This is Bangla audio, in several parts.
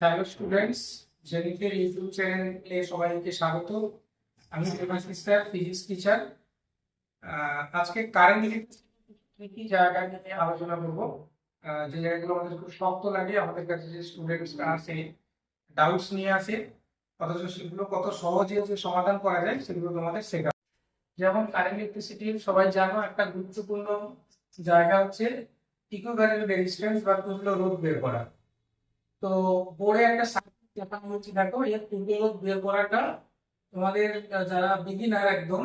হ্যালো স্টুডেন্টস, জেনিফের ইউটিউব চ্যানেলে সবাইকে স্বাগত। আমি দেবাশিস স্যার, ফিজিক্স টিচার। আজকে কারেন্ট ইলেকট্রিসিটি জায়গা নিয়ে আলোচনা করব। যে জায়গাগুলো আমাদের খুব শক্ত লাগে, আমাদের কাছে যে স্টুডেন্টসরা আসে ডাউটস নিয়ে আসে, অথচ সেগুলো কত সহজে যে সমাধান করা যায় সেগুলো তোমাদের শেখা। যেমন কারেন্ট ইলেকট্রিসিটির সবাই জানো একটা গুরুত্বপূর্ণ জায়গা হচ্ছে ইকুইভ্যালেন্ট রেজিস্ট্যান্স বা তুল্য রোধ বের করা। তো বোর্ডে একটা সার্কিট দেখানো হচ্ছে, দেখো এর তুল্য রোধ বের করাটা তোমাদের যারা বিগিনার একদম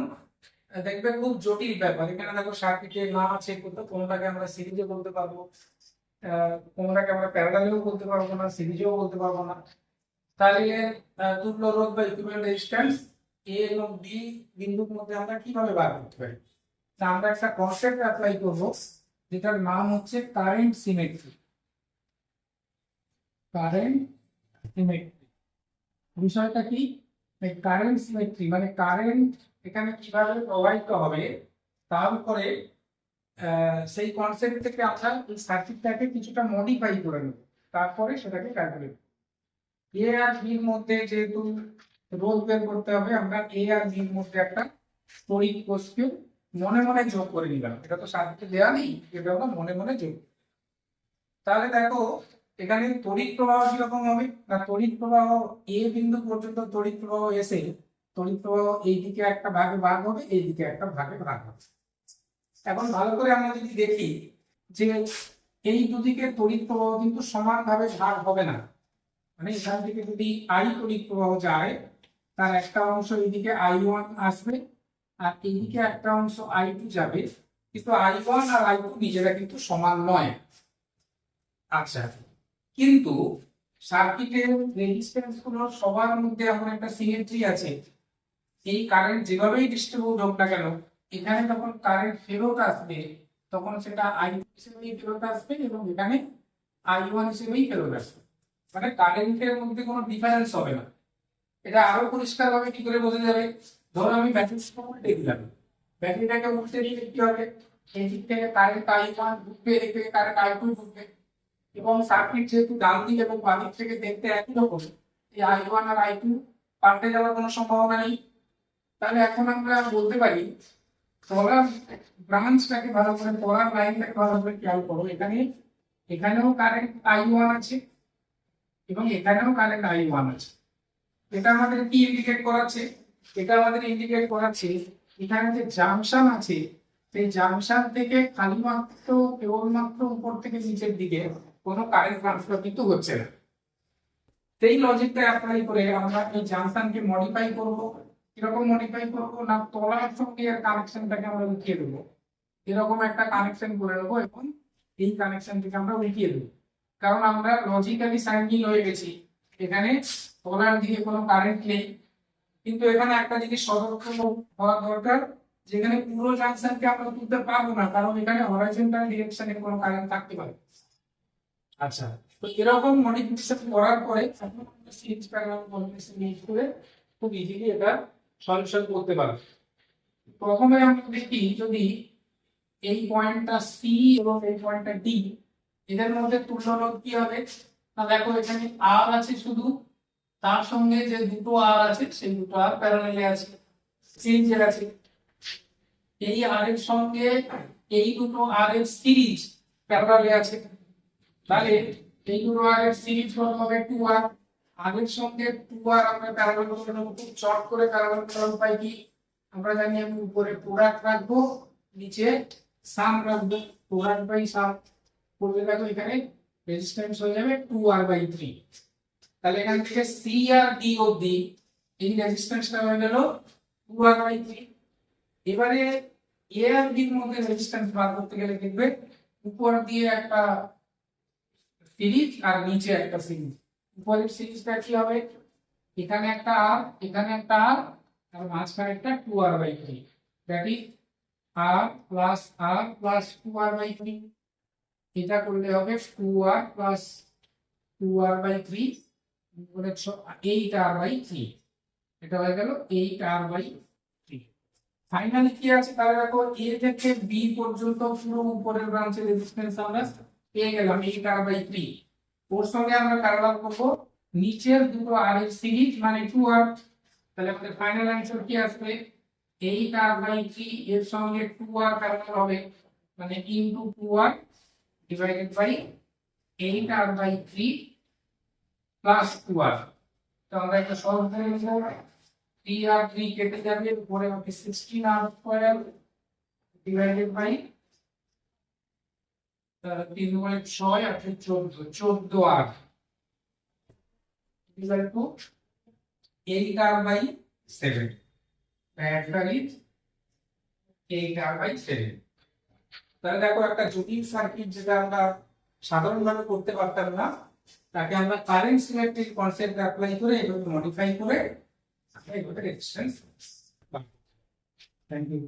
দেখবে খুব জটিল ব্যাপার। এখানে দেখো সার্কিটে না আছে, কোনটাকে আমরা সিরিজে বলতে পারবো, কোনটাকে আমরা প্যারালালেও বলতে পারবো না, সিরিজেও বলতে পারবো না। তাহলে তুল্য রোধ বা ইকুইভ্যালেন্ট রেজিস্ট্যান্স এ এবং বি বিন্দুর মধ্যে আমরা কিভাবে বার করতে পারি? তা আমরা একটা কনসেপ্ট অ্যাপ্লাই করবো, যেটার নাম হচ্ছে কারেন্ট সিমেট্রি। কারেন্ট সিমেট্রি বিষয়টা কি? কারেন্ট সিমেট্রি মানে কারেন্ট এখানে কিভাবে প্রবাহিত হবে, তারপরে সেই কনসেপ্ট থেকে আমরা এই সার্কিটটাকে কিছুটা মডিফাই করে নেব, তারপরে সেটাকে ক্যালকুলেট। এ আর বির মধ্যে যেহেতু রোধ বের করতে হবে, আমরা এ আর বির মধ্যে একটা তড়িৎ কোষকে মনে মনে যোগ করে নিলাম। এটা তো সার্কিটে দেওয়া নেই, এটা আমরা মনে মনে যোগ। তাহলে দেখো এখানে তড়িৎ প্রবাহ কিরকম হবে না, তড়িৎ প্রবাহ এ বিন্দু পর্যন্ত তড়িৎ প্রবাহ এসে তড়িৎ প্রবাহ এইদিকে একটা ভাগে ভাগ হবে, এইদিকে একটা ভাগে ভাগ হবে। এখন ভালো করে আমরা যদি দেখি যে এই দুদিকে তড়িৎ প্রবাহ কিন্তু সমানভাবে ভাগ হবে না। মানে এখান থেকে যদি আই তড়িৎ প্রবাহ যায়, তার একটা অংশ এইদিকে I1 আসবে, আর এইদিকে একটা অংশ I2 যাবে, কিন্তু I1 আর I2 নিজেরা কিন্তু সমান নয়। আচ্ছা, কিন্তু সার্কিটের রেজিস্ট্যান্স গুলোর সবার মধ্যে এমন একটা সিমেট্রি আছে, এই কারেন্ট যেভাবেই ডিস্ট্রিবিউট হোক না কেন, এখানে যখন কারেন্ট ফেরত আসবে তখন সেটা I2 হিসেবেই ফেরত আসবে এবং এখানে I1 হিসেবেই ফেরত আসবে। মানে কারেন্টের মধ্যে কোনো ডিফারেন্স হবে না। এটা আরো পরিষ্কার ভাবে কি করে বোঝা যাবে? ধরো আমি ব্যাটারিটাকে উল্টে দিলাম, ব্যাটারিটাকে উল্টে দিলে কি হবে? এই দিক থেকে কারেন্ট I1 ঢুকবে, এদিক থেকে কারেন্ট I2 ঢুকবে, এবং সার্কিট যেহেতু ডান দিক এবং বাম দিক থেকে দেখতে একই রকম, এই I1 আর I2 পাল্টে যাওয়ার কোনো সম্ভাবনা নেই। তাহলে এখন আমরা বলতে পারি, পড়ার ব্রাঞ্চটাকে ভালো করে, পড়ার লাইনটাকে ভালো করে খেয়াল করো। এখানেও কারেন্ট I1 আছে এবং এখানেও কারেন্ট I1 আছে। এটা আমাদের কি ইন্ডিকেট করাচ্ছে? এটা আমাদের ইন্ডিকেট করাচ্ছে এখানে যে জাংশন আছে, সেই জাংশন থেকে খালি মাত্র কেবলমাত্র উপর থেকে নিচের দিকে কোনো কারেন্ট ট্রান্সফার কিন্তু হচ্ছে না। সেই লজিকটা অ্যাপ্লাই করে আমরা এই জাংশনকে মডিফাই করব। কিরকম মডিফাই করব না, তলার সঙ্গে এর কানেকশনটাকে আমরা উঠিয়ে দেবো, এরকম একটা কানেকশন করে নেবো এবং এই কানেকশনটাকে আমরা উঠিয়ে দেবো। কারণ আমরা লজিক্যালি সাইন্ডিং হয়ে গেছি, এখানে তলার দিকে কোনো কারেন্ট নেই, কিন্তু এখানে একটা জিনিস সতর্ক হওয়া দরকার, যেখানে পুরো জাংশনকে আমরা তুলতে পারবো না, কারণ এখানে হরাইজন্টাল ডিরেকশনে কোনো কারেন্ট থাকতে পারে। আচ্ছা, তো এরকম মডিফিকেশন করার পরে আমরা সিরিজ প্যারালাল কম্বিনেশন ইউজ করে খুব ইজিলি এটা সলিউশন করতে পারবো। প্রথমে আমরা দেখি, যদি এই পয়েন্টটা সি এবং এই পয়েন্টটা ডি, এদের মধ্যে তুল্য রোধ কি হবে? না দেখো এখানে আর আছে শুধু, তার সঙ্গে যে দুটো আর আছে সেই দুটো আর প্যারালালে আছে, সিরিজে আছে। এই আর এর সঙ্গে এই দুটো আর এর সিরিজ প্যারালালে আছে, তাহলে এই দুটো আর এর সিরিজ হবে 2r। আগের সঙ্গে 2r আমরা প্যারালাল করে নেব। খুব চট করে প্যারালাল করার উপায় কি? আমরা জানি আমি উপরে প্রোডাক্ট রাখবো, নিচে সাম রাখবো। প্রোডাক্ট বাই সাম করলে দেখো এখানে রেজিস্ট্যান্স হয়ে যাবে 2r/3। তাহলে এখান থেকে সি আর ডি অবধি এই রেজিস্ট্যান্সটা হয়ে গেল 2r/3। এবারে এ আর বি এর মধ্যে রেজিস্ট্যান্স বার করতে গেলে দেখবে উপর দিয়ে একটা সিরিজ আর নিচে একটা সিরিজ। উপরের সিরিজটা কি হবে? এখানে একটা আর, এখানে একটা আর, আর মাঝখানে একটা 2r/3। That is r+r+2r/3। এটা করলে হবে 2r+2r/3 মানে 8r/3। এটা হয়ে গেল 8r/3। ফাইনালি কি আছে? তাহলে দেখো এ থেকে বি পর্যন্ত পুরো উপরের ব্রাঞ্চের রেজিস্ট্যান্স আমরা পেয়ে গেলাম 8r/3। ওর সঙ্গে আমরা প্যারালাল করব নিচের দুটো আর এর সিরিজ মানে 2r, তাহলে আমাদের ফাইনাল অ্যান্সার কি আসবে 8r/3 এর সঙ্গে 2r প্যারালাল হবে মানে into 2r divided by 8r/3 plus 2r। তো আমরা একটা সহজ করে নেব, 3r/3 কেটে যাবে, উপরে হবে 16r² ডিভাইডেড বাই 3/6 আর 14r equal to 8r/7, answer is 8r/7। তাহলে দেখো একটা জটিল সার্কিট যেটা আমরা সাধারণভাবে করতে পারতাম না, তাকে আমরা কারেন্ট সিমেট্রিক কনসেপ্ট অ্যাপ্লাই করে এভাবে মডিফাই করে আমরা এভাবে রেজিস্ট্যান্স। Thank you.